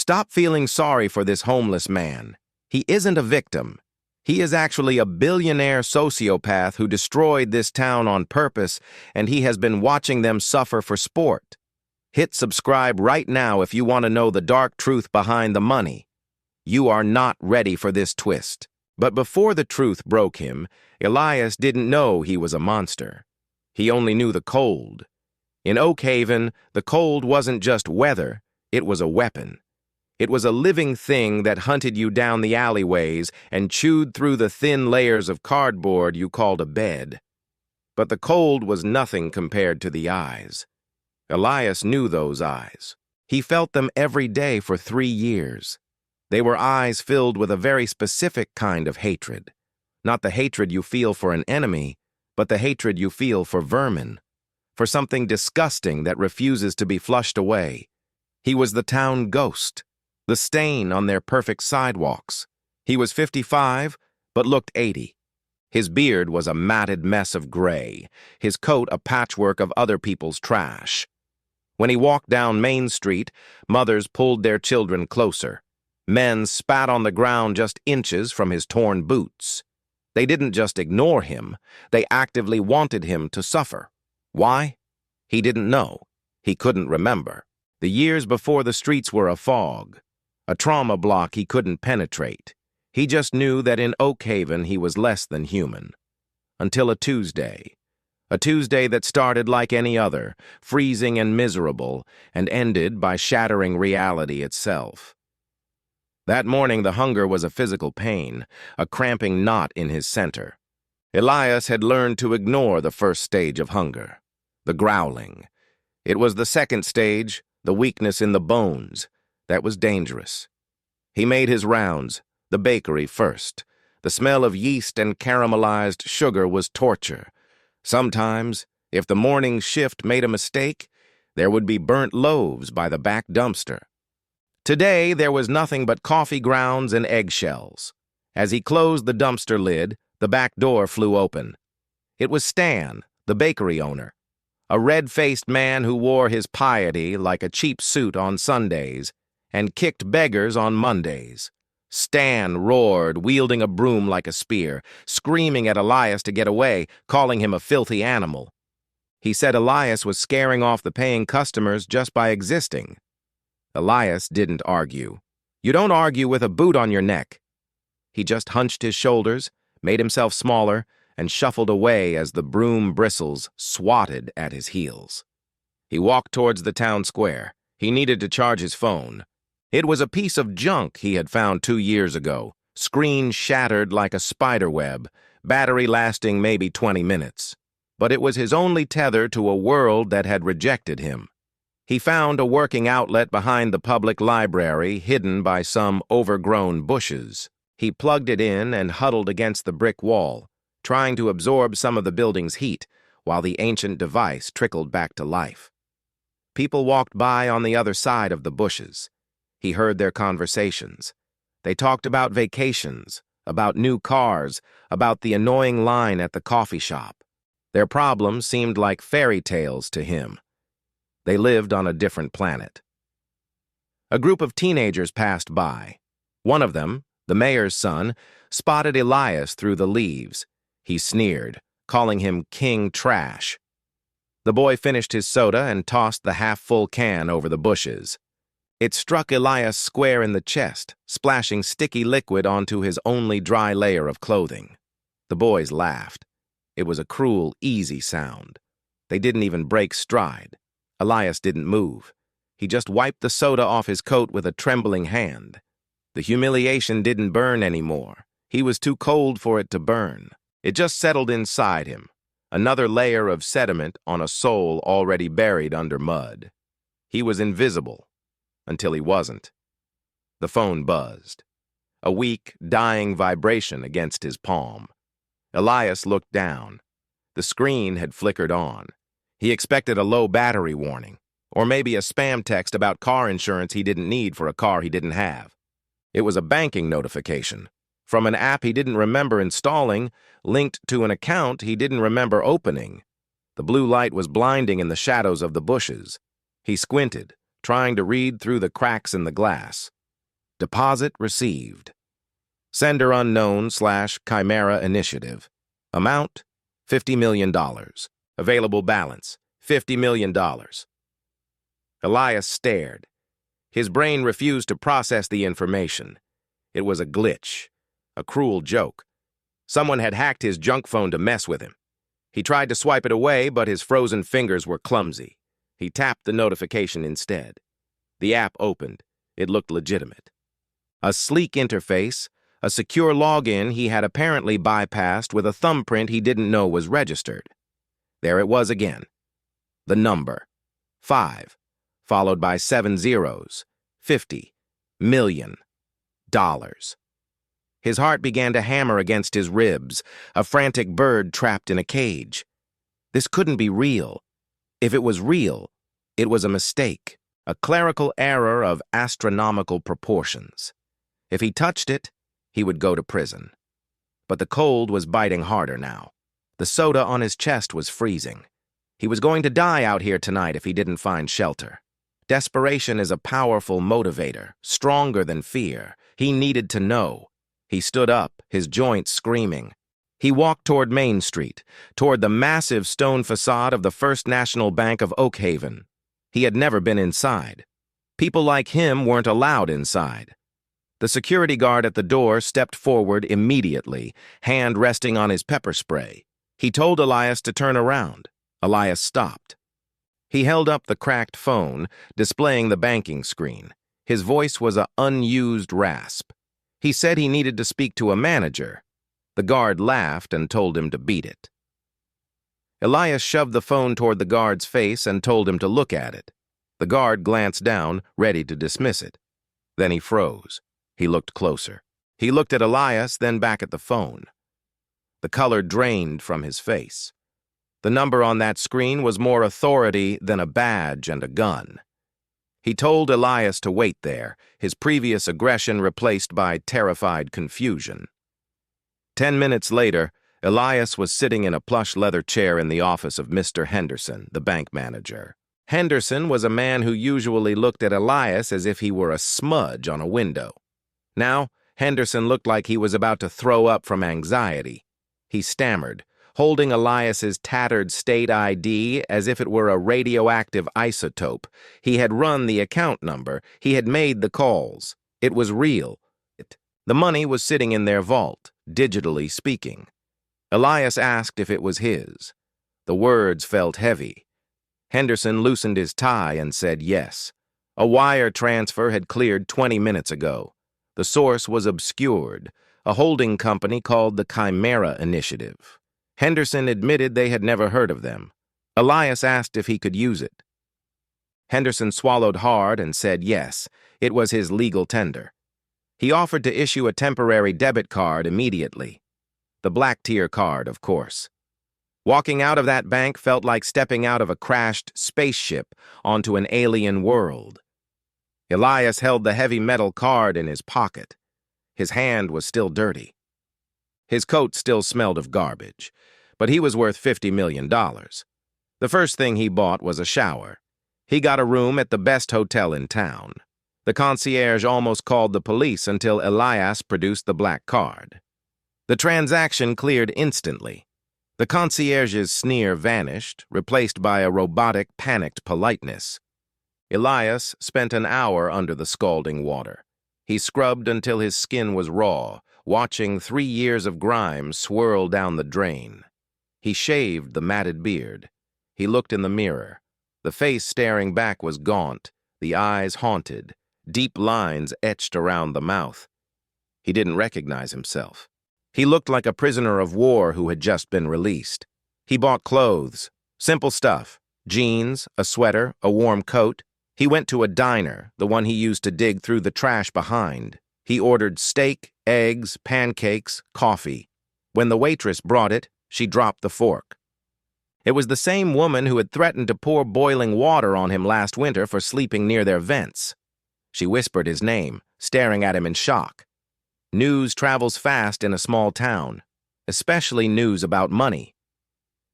Stop feeling sorry for this homeless man. He isn't a victim. He is actually a billionaire sociopath who destroyed this town on purpose, and he has been watching them suffer for sport. Hit subscribe right now if you want to know the dark truth behind the money. You are not ready for this twist. But before the truth broke him, Elias didn't know he was a monster. He only knew the cold. In Oak Haven, the cold wasn't just weather, it was a weapon. It was a living thing that hunted you down the alleyways and chewed through the thin layers of cardboard you called a bed. But the cold was nothing compared to the eyes. Elias knew those eyes. He felt them every day for 3 years. They were eyes filled with a very specific kind of hatred. Not the hatred you feel for an enemy, but the hatred you feel for vermin, for something disgusting that refuses to be flushed away. He was the town ghost, the stain on their perfect sidewalks. He was 55, but looked 80. His beard was a matted mess of gray, his coat a patchwork of other people's trash. When he walked down Main Street, mothers pulled their children closer. Men spat on the ground just inches from his torn boots. They didn't just ignore him, they actively wanted him to suffer. Why? He didn't know. He couldn't remember. The years before the streets were a fog, a trauma block he couldn't penetrate. He just knew that in Oak Haven he was less than human. Until a Tuesday that started like any other, freezing and miserable, and ended by shattering reality itself. That morning the hunger was a physical pain, a cramping knot in his center. Elias had learned to ignore the first stage of hunger, the growling. It was the second stage, the weakness in the bones, that was dangerous. He made his rounds, the bakery first. The smell of yeast and caramelized sugar was torture. Sometimes, if the morning shift made a mistake, there would be burnt loaves by the back dumpster. Today, there was nothing but coffee grounds and eggshells. As he closed the dumpster lid, the back door flew open. It was Stan, the bakery owner, a red-faced man who wore his piety like a cheap suit on Sundays and kicked beggars on Mondays. Stan roared, wielding a broom like a spear, screaming at Elias to get away, calling him a filthy animal. He said Elias was scaring off the paying customers just by existing. Elias didn't argue. You don't argue with a boot on your neck. He just hunched his shoulders, made himself smaller, and shuffled away as the broom bristles swatted at his heels. He walked towards the town square. He needed to charge his phone. It was a piece of junk he had found 2 years ago, screen shattered like a spider web, battery lasting maybe 20 minutes. But it was his only tether to a world that had rejected him. He found a working outlet behind the public library, hidden by some overgrown bushes. He plugged it in and huddled against the brick wall, trying to absorb some of the building's heat, while the ancient device trickled back to life. People walked by on the other side of the bushes. He heard their conversations. They talked about vacations, about new cars, about the annoying line at the coffee shop. Their problems seemed like fairy tales to him. They lived on a different planet. A group of teenagers passed by. One of them, the mayor's son, spotted Elias through the leaves. He sneered, calling him King Trash. The boy finished his soda and tossed the half-full can over the bushes. It struck Elias square in the chest, splashing sticky liquid onto his only dry layer of clothing. The boys laughed. It was a cruel, easy sound. They didn't even break stride. Elias didn't move. He just wiped the soda off his coat with a trembling hand. The humiliation didn't burn anymore. He was too cold for it to burn. It just settled inside him, another layer of sediment on a soul already buried under mud. He was invisible, until he wasn't. The phone buzzed, a weak, dying vibration against his palm. Elias looked down. The screen had flickered on. He expected a low battery warning, or maybe a spam text about car insurance he didn't need for a car he didn't have. It was a banking notification, from an app he didn't remember installing, linked to an account he didn't remember opening. The blue light was blinding in the shadows of the bushes. He squinted, trying to read through the cracks in the glass. Deposit received. Sender unknown / Chimera Initiative. Amount, $50 million. Available balance, $50 million. Elias stared. His brain refused to process the information. It was a glitch, a cruel joke. Someone had hacked his junk phone to mess with him. He tried to swipe it away, but his frozen fingers were clumsy. He tapped the notification instead. The app opened. It looked legitimate. A sleek interface, a secure login he had apparently bypassed with a thumbprint he didn't know was registered. There it was again. The number, 5, followed by 7 zeros, $50 million. His heart began to hammer against his ribs, a frantic bird trapped in a cage. This couldn't be real. If it was real, it was a mistake, a clerical error of astronomical proportions. If he touched it, he would go to prison. But the cold was biting harder now. The soda on his chest was freezing. He was going to die out here tonight if he didn't find shelter. Desperation is a powerful motivator, stronger than fear. He needed to know. He stood up, his joints screaming. He walked toward Main Street, toward the massive stone facade of the First National Bank of Oak Haven. He had never been inside. People like him weren't allowed inside. The security guard at the door stepped forward immediately, hand resting on his pepper spray. He told Elias to turn around. Elias stopped. He held up the cracked phone, displaying the banking screen. His voice was an unused rasp. He said he needed to speak to a manager. The guard laughed and told him to beat it. Elias shoved the phone toward the guard's face and told him to look at it. The guard glanced down, ready to dismiss it. Then he froze. He looked closer. He looked at Elias, then back at the phone. The color drained from his face. The number on that screen was more authority than a badge and a gun. He told Elias to wait there, his previous aggression replaced by terrified confusion. 10 minutes later, Elias was sitting in a plush leather chair in the office of Mr. Henderson, the bank manager. Henderson was a man who usually looked at Elias as if he were a smudge on a window. Now, Henderson looked like he was about to throw up from anxiety. He stammered, holding Elias's tattered state ID as if it were a radioactive isotope. He had run the account number. He had made the calls. It was real. The money was sitting in their vault, digitally speaking. Elias asked if it was his. The words felt heavy. Henderson loosened his tie and said yes. A wire transfer had cleared 20 minutes ago. The source was obscured, a holding company called the Chimera Initiative. Henderson admitted they had never heard of them. Elias asked if he could use it. Henderson swallowed hard and said yes, it was his legal tender. He offered to issue a temporary debit card immediately. The black-tier card, of course. Walking out of that bank felt like stepping out of a crashed spaceship onto an alien world. Elias held the heavy metal card in his pocket. His hand was still dirty. His coat still smelled of garbage, but he was worth $50 million. The first thing he bought was a shower. He got a room at the best hotel in town. The concierge almost called the police until Elias produced the black card. The transaction cleared instantly. The concierge's sneer vanished, replaced by a robotic, panicked politeness. Elias spent an hour under the scalding water. He scrubbed until his skin was raw, watching 3 years of grime swirl down the drain. He shaved the matted beard. He looked in the mirror. The face staring back was gaunt, the eyes haunted, deep lines etched around the mouth. He didn't recognize himself. He looked like a prisoner of war who had just been released. He bought clothes, simple stuff, jeans, a sweater, a warm coat. He went to a diner, the one he used to dig through the trash behind. He ordered steak, eggs, pancakes, coffee. When the waitress brought it, she dropped the fork. It was the same woman who had threatened to pour boiling water on him last winter for sleeping near their vents. She whispered his name, staring at him in shock. News travels fast in a small town, especially news about money.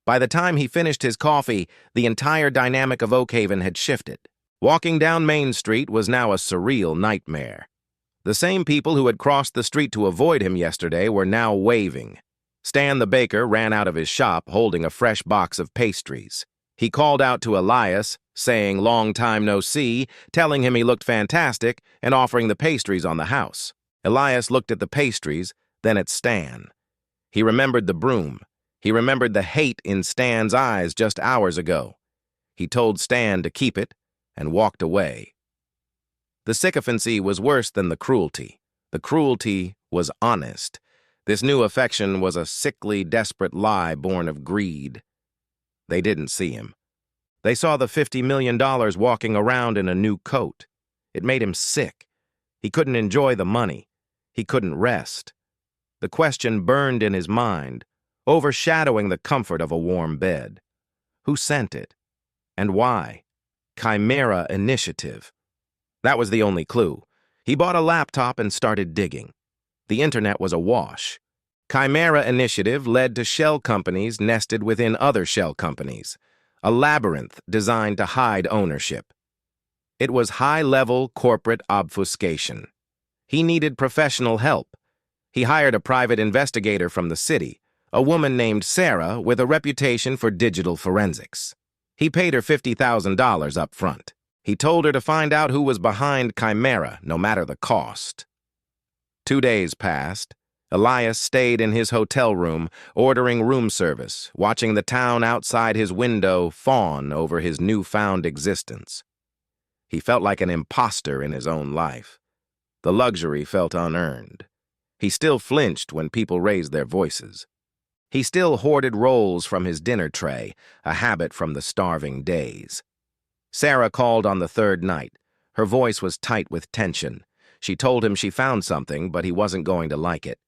By the time he finished his coffee, the entire dynamic of Oak Haven had shifted. Walking down Main Street was now a surreal nightmare. The same people who had crossed the street to avoid him yesterday were now waving. Stan the baker ran out of his shop holding a fresh box of pastries. He called out to Elias, saying long time no see, telling him he looked fantastic, and offering the pastries on the house. Elias looked at the pastries, then at Stan. He remembered the broom. He remembered the hate in Stan's eyes just hours ago. He told Stan to keep it and walked away. The sycophancy was worse than the cruelty. The cruelty was honest. This new affection was a sickly, desperate lie born of greed. They didn't see him. They saw the $50 million walking around in a new coat. It made him sick. He couldn't enjoy the money. He couldn't rest. The question burned in his mind, overshadowing the comfort of a warm bed. Who sent it? And why? Chimera Initiative. That was the only clue. He bought a laptop and started digging. The internet was awash. Chimera Initiative led to shell companies nested within other shell companies, a labyrinth designed to hide ownership. It was high-level corporate obfuscation. He needed professional help. He hired a private investigator from the city, a woman named Sarah with a reputation for digital forensics. He paid her $50,000 up front. He told her to find out who was behind Chimera, no matter the cost. 2 days passed. Elias stayed in his hotel room, ordering room service, watching the town outside his window fawn over his newfound existence. He felt like an imposter in his own life. The luxury felt unearned. He still flinched when people raised their voices. He still hoarded rolls from his dinner tray, a habit from the starving days. Sarah called on the third night. Her voice was tight with tension. She told him she found something, but he wasn't going to like it.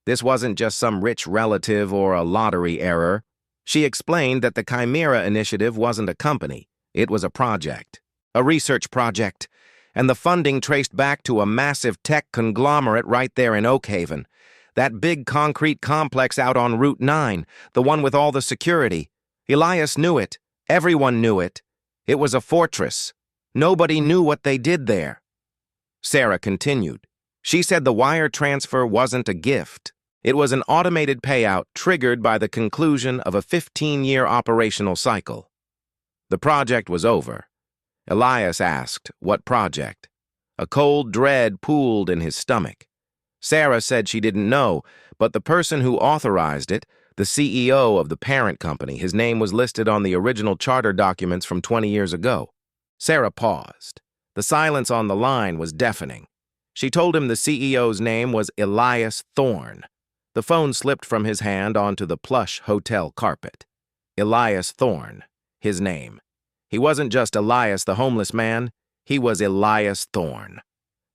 This wasn't just some rich relative or a lottery error. She explained that the Chimera Initiative wasn't a company. It was a project, a research project, and the funding traced back to a massive tech conglomerate right there in Oak Haven. That big concrete complex out on Route 9, the one with all the security. Elias knew it. Everyone knew it. It was a fortress. Nobody knew what they did there. Sarah continued. She said the wire transfer wasn't a gift. It was an automated payout triggered by the conclusion of a 15-year operational cycle. The project was over. Elias asked, what project? A cold dread pooled in his stomach. Sarah said she didn't know, but the person who authorized it, the CEO of the parent company, his name was listed on the original charter documents from 20 years ago. Sarah paused. The silence on the line was deafening. She told him the CEO's name was Elias Thorne. The phone slipped from his hand onto the plush hotel carpet. Elias Thorne, his name. He wasn't just Elias the homeless man, he was Elias Thorne.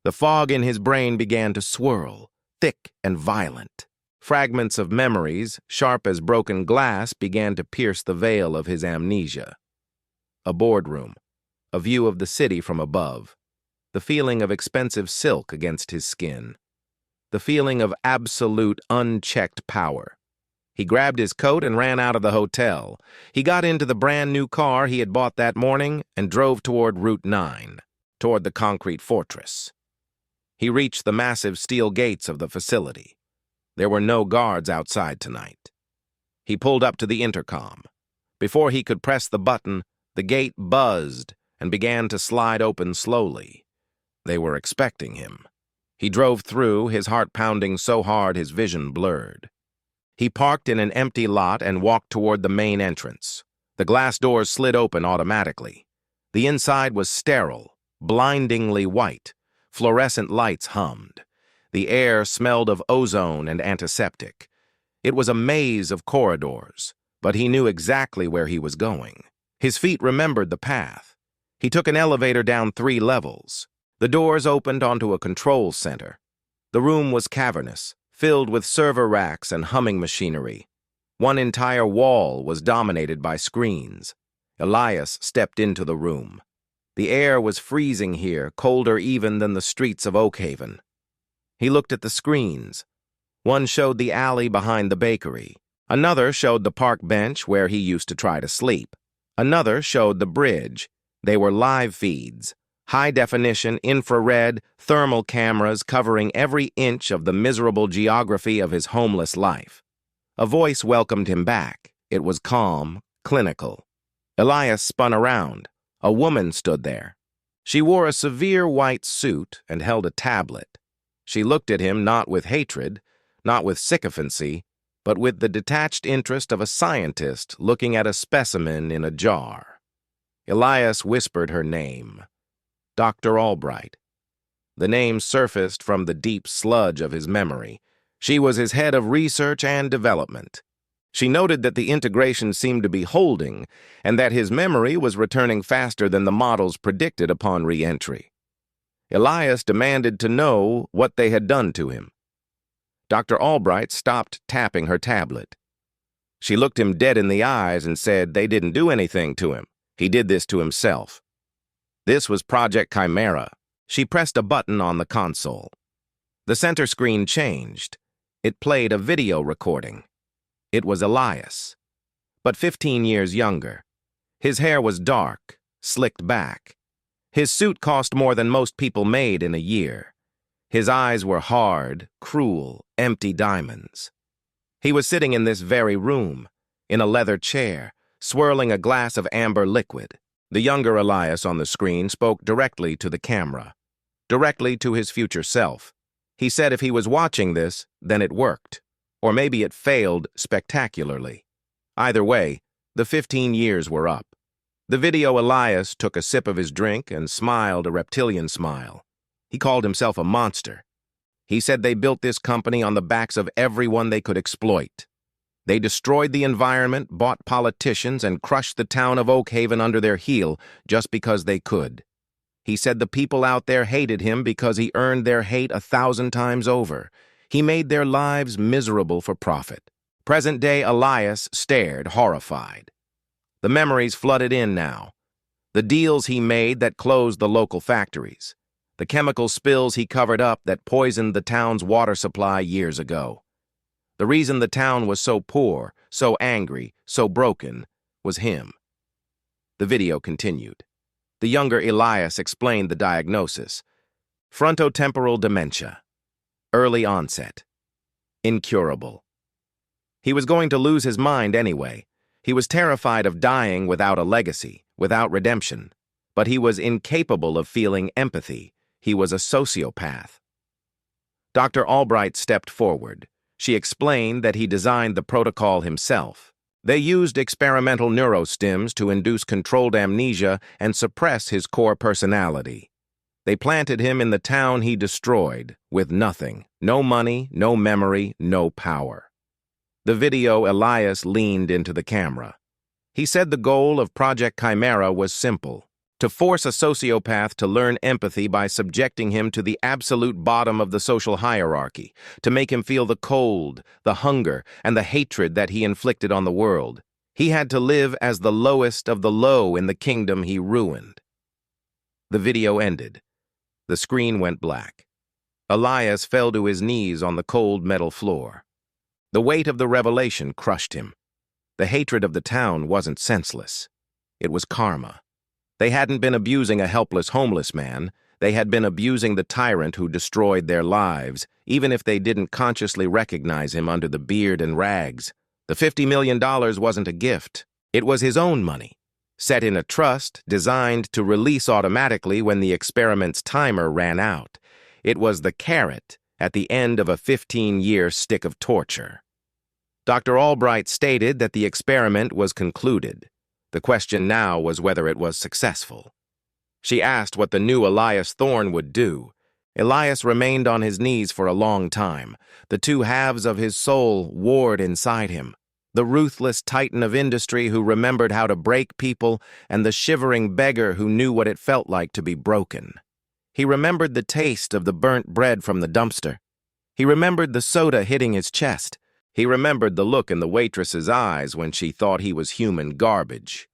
The fog in his brain began to swirl, thick and violent. Fragments of memories, sharp as broken glass, began to pierce the veil of his amnesia. A boardroom, a view of the city from above, the feeling of expensive silk against his skin, the feeling of absolute, unchecked power. He grabbed his coat and ran out of the hotel. He got into the brand-new car he had bought that morning and drove toward Route 9, toward the concrete fortress. He reached the massive steel gates of the facility. There were no guards outside tonight. He pulled up to the intercom. Before he could press the button, the gate buzzed and began to slide open slowly. They were expecting him. He drove through, his heart pounding so hard his vision blurred. He parked in an empty lot and walked toward the main entrance. The glass doors slid open automatically. The inside was sterile, blindingly white. Fluorescent lights hummed. The air smelled of ozone and antiseptic. It was a maze of corridors, but he knew exactly where he was going. His feet remembered the path. He took an elevator down 3 levels. The doors opened onto a control center. The room was cavernous, filled with server racks and humming machinery. One entire wall was dominated by screens. Elias stepped into the room. The air was freezing here, colder even than the streets of Oak Haven. He looked at the screens. One showed the alley behind the bakery. Another showed the park bench where he used to try to sleep. Another showed the bridge. They were live feeds, high-definition infrared, thermal cameras covering every inch of the miserable geography of his homeless life. A voice welcomed him back. It was calm, clinical. Elias spun around. A woman stood there. She wore a severe white suit and held a tablet. She looked at him not with hatred, not with sycophancy, but with the detached interest of a scientist looking at a specimen in a jar. Elias whispered her name. Dr. Albright. The name surfaced from the deep sludge of his memory. She was his head of research and development. She noted that the integration seemed to be holding, and that his memory was returning faster than the models predicted upon re-entry. Elias demanded to know what they had done to him. Dr. Albright stopped tapping her tablet. She looked him dead in the eyes and said they didn't do anything to him. He did this to himself. This was Project Chimera. She pressed a button on the console. The center screen changed. It played a video recording. It was Elias, but 15 years younger. His hair was dark, slicked back. His suit cost more than most people made in a year. His eyes were hard, cruel, empty diamonds. He was sitting in this very room, in a leather chair, swirling a glass of amber liquid. The younger Elias on the screen spoke directly to the camera, directly to his future self. He said if he was watching this, then it worked. Or maybe it failed spectacularly. Either way, the 15 years were up. The video Elias took a sip of his drink and smiled a reptilian smile. He called himself a monster. He said they built this company on the backs of everyone they could exploit. They destroyed the environment, bought politicians, and crushed the town of Oak Haven under their heel just because they could. He said the people out there hated him because he earned their hate 1,000 times over. He made their lives miserable for profit. Present-day Elias stared, horrified. The memories flooded in now. The deals he made that closed the local factories. The chemical spills he covered up that poisoned the town's water supply years ago. The reason the town was so poor, so angry, so broken, was him. The video continued. The younger Elias explained the diagnosis. Frontotemporal dementia. Early onset. Incurable. He was going to lose his mind anyway. He was terrified of dying without a legacy, without redemption. But he was incapable of feeling empathy. He was a sociopath. Dr. Albright stepped forward. She explained that he designed the protocol himself. They used experimental neurostims to induce controlled amnesia and suppress his core personality. They planted him in the town he destroyed, with nothing. No money, no memory, no power. The video Elias leaned into the camera. He said the goal of Project Chimera was simple. To force a sociopath to learn empathy by subjecting him to the absolute bottom of the social hierarchy, to make him feel the cold, the hunger, and the hatred that he inflicted on the world. He had to live as the lowest of the low in the kingdom he ruined. The video ended. The screen went black. Elias fell to his knees on the cold metal floor. The weight of the revelation crushed him. The hatred of the town wasn't senseless. It was karma. They hadn't been abusing a helpless homeless man. They had been abusing the tyrant who destroyed their lives, even if they didn't consciously recognize him under the beard and rags. The $50 million wasn't a gift. It was his own money, set in a trust designed to release automatically when the experiment's timer ran out. It was the carrot at the end of a 15-year stick of torture. Dr. Albright stated that the experiment was concluded. The question now was whether it was successful. She asked what the new Elias Thorne would do. Elias remained on his knees for a long time. The two halves of his soul warred inside him. The ruthless titan of industry who remembered how to break people, and the shivering beggar who knew what it felt like to be broken. He remembered the taste of the burnt bread from the dumpster. He remembered the soda hitting his chest. He remembered the look in the waitress's eyes when she thought he was human garbage.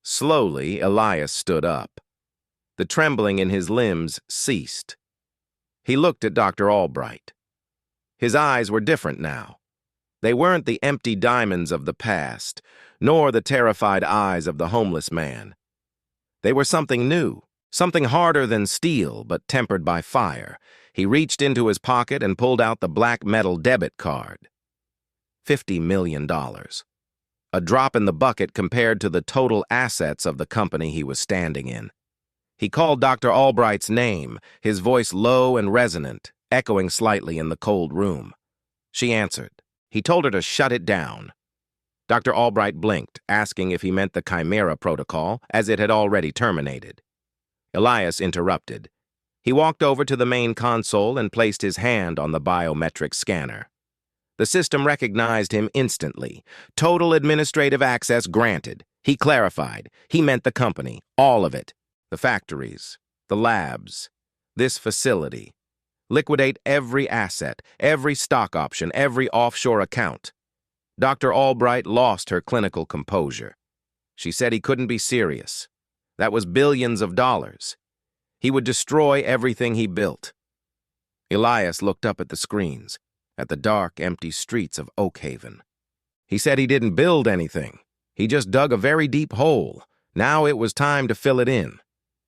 Slowly, Elias stood up. The trembling in his limbs ceased. He looked at Dr. Albright. His eyes were different now. They weren't the empty diamonds of the past, nor the terrified eyes of the homeless man. They were something new, something harder than steel but tempered by fire. He reached into his pocket and pulled out the black metal debit card. $50 million. A drop in the bucket compared to the total assets of the company he was standing in. He called Dr. Albright's name, his voice low and resonant, echoing slightly in the cold room. She answered. He told her to shut it down. Dr. Albright blinked, asking if he meant the Chimera protocol, as it had already terminated. Elias interrupted. He walked over to the main console and placed his hand on the biometric scanner. The system recognized him instantly. Total administrative access granted. He clarified. He meant the company, all of it. The factories, the labs, this facility. Liquidate every asset, every stock option, every offshore account. Dr. Albright lost her clinical composure. She said he couldn't be serious. That was billions of dollars. He would destroy everything he built. Elias looked up at the screens, at the dark, empty streets of Oakhaven. He said he didn't build anything. He just dug a very deep hole. Now it was time to fill it in.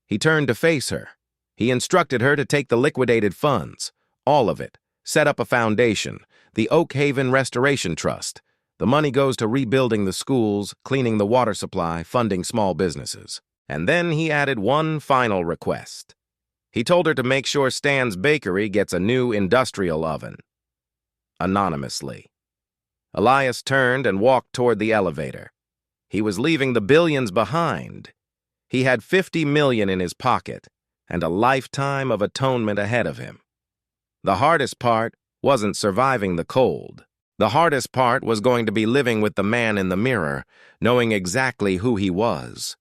He turned to face her. He instructed her to take the liquidated funds, all of it, set up a foundation, the Oakhaven Restoration Trust. The money goes to rebuilding the schools, cleaning the water supply, funding small businesses. And then he added one final request. He told her to make sure Stan's Bakery gets a new industrial oven. Anonymously. Elias turned and walked toward the elevator. He was leaving the billions behind. He had $50 million in his pocket and a lifetime of atonement ahead of him. The hardest part wasn't surviving the cold. The hardest part was going to be living with the man in the mirror, knowing exactly who he was.